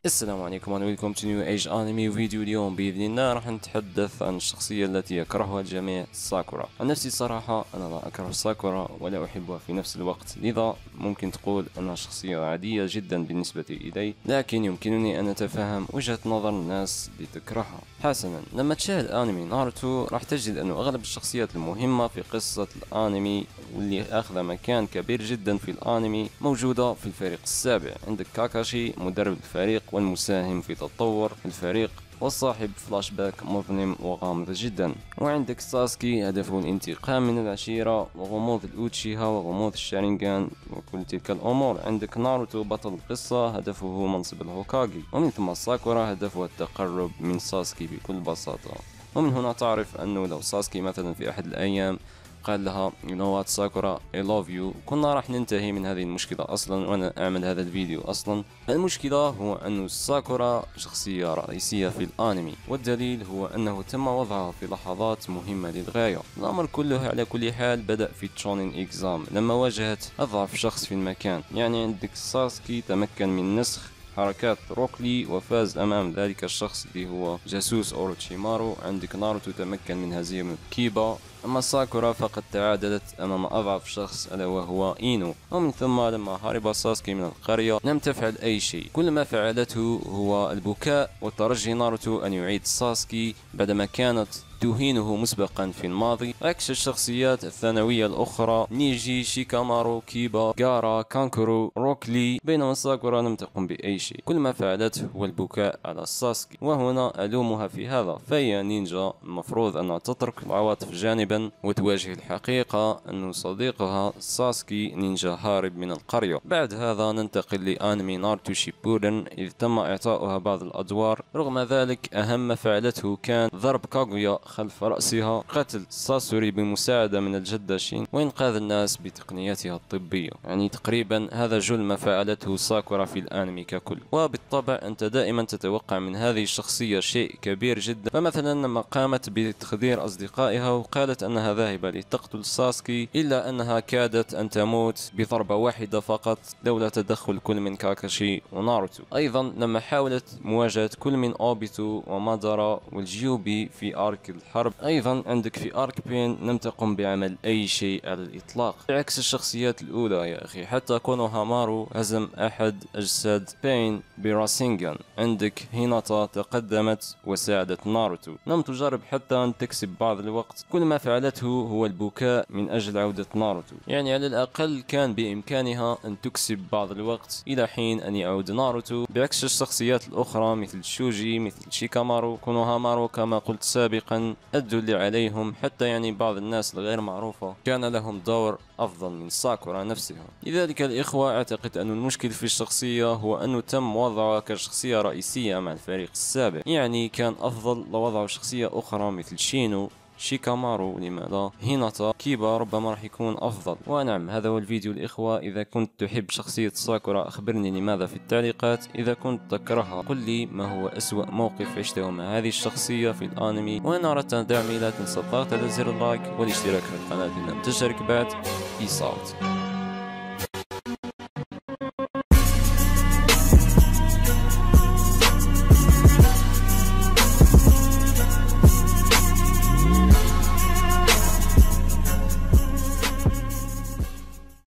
السلام عليكم and welcome to New Age Anime فيديو. اليوم بإذن الله راح نتحدث عن الشخصية التي يكرهها الجميع، ساكورا. عن نفسي صراحة أنا لا أكره ساكورا ولا أحبها في نفس الوقت، لذا ممكن تقول أنها شخصية عادية جدا بالنسبة إلي، لكن يمكنني أن أتفهم وجهة نظر الناس لتكرهها. حسنا، لما تشاهد أنمي ناروتو راح تجد أن أغلب الشخصيات المهمة في قصة الأنمي واللي أخذ مكان كبير جدا في الأنمي موجودة في الفريق السابع. عندك كاكاشي مدرب الفريق والمساهم في تطور الفريق وصاحب فلاش باك مظلم وغامض جدا، وعندك ساسكي هدفه الانتقام من العشيرة وغموض الأوتشيها وغموض الشارينغان وكل تلك الأمور. عندك ناروتو بطل القصة هدفه منصب الهوكاغي، ومن ثم ساكورا هدفها التقرب من ساسكي بكل بساطة. ومن هنا تعرف أنه لو ساسكي مثلا في أحد الأيام قال لها you know what ساكورا I love you، كنا راح ننتهي من هذه المشكلة أصلا وأنا أعمل هذا الفيديو. أصلا المشكلة هو أن ساكورا شخصية رئيسية في الأنمي، والدليل هو أنه تم وضعها في لحظات مهمة للغاية. الأمر كله على كل حال بدأ في تشونين إكزام لما واجهت أضعف شخص في المكان. يعني عندك ساسكي تمكن من نسخ حركات روكلي وفاز أمام ذلك الشخص اللي هو جاسوس أوروتشيمارو. عندك ناروتو تمكن من هزيمة كيبا، أما ساكورا فقد تعادلت أمام أضعف شخص ألا وهو إينو. ومن ثم لما هرب ساسكي من القرية لم تفعل أي شيء، كل ما فعلته هو البكاء وترجي ناروتو أن يعيد ساسكي بعدما كانت تهينه مسبقا في الماضي، عكس الشخصيات الثانوية الأخرى نيجي، شيكامارو، كيبا، غارا، كانكورو، روكلي، بينما ساكورا لم تقم بأي شيء، كل ما فعلته هو البكاء على ساسكي. وهنا ألومها في هذا، فهي نينجا المفروض أنها تترك العواطف جانبا وتواجه الحقيقة أن صديقها ساسكي نينجا هارب من القرية. بعد هذا ننتقل لأنمي ناروتو شيبودن، إذ تم إعطاؤها بعض الأدوار. رغم ذلك أهم ما فعلته كان ضرب كاغويا خلف رأسها، قتل ساسوري بمساعدة من الجدة شين، وإنقاذ الناس بتقنياتها الطبية. يعني تقريبا هذا جل ما فعلته ساكورا في الأنمي ككل. وبالطبع أنت دائما تتوقع من هذه الشخصية شيء كبير جدا، فمثلا لما قامت بتخدير أصدقائها وقالت أنها ذاهبة لتقتل ساسكي، إلا أنها كادت أن تموت بضربة واحدة فقط لولا تدخل كل من كاكاشي وناروتو. أيضا لما حاولت مواجهة كل من أوبيتو ومادارا والجيوبي في آرك الحرب، أيضا عندك في آرك بين لم تقم بعمل أي شيء على الإطلاق، بعكس الشخصيات الأولى يا أخي. حتى كونوهامارو هزم أحد أجساد بين براسينغان. عندك هيناتا تقدمت وساعدت ناروتو، لم تجرب حتى أن تكسب بعض الوقت، كل ما فعلته هو البكاء من أجل عودة ناروتو. يعني على الأقل كان بإمكانها أن تكسب بعض الوقت إلى حين أن يعود ناروتو، بعكس الشخصيات الأخرى مثل شوجي، مثل شيكامارو، كونوهامارو كما قلت سابقا، أدوا اللي عليهم. حتى يعني بعض الناس الغير معروفة كان لهم دور أفضل من ساكورا نفسها. لذلك الإخوة أعتقد أن المشكل في الشخصية هو أنه تم وضعها كشخصية رئيسية مع الفريق السابع. يعني كان أفضل لو وضعوا شخصية أخرى مثل شينو، شيكامارو، لما لا، هيناتا، كيبا ربما راح يكون أفضل. ونعم، هذا هو الفيديو الإخوة. إذا كنت تحب شخصية ساكورا أخبرني لماذا في التعليقات. إذا كنت تكرهها قل لي ما هو أسوأ موقف عشته مع هذه الشخصية في الأنمي. وإن أردت دعمي لا تنسى الضغط على زر اللايك والاشتراك في القناة إن لم تشترك بعد. Peace out.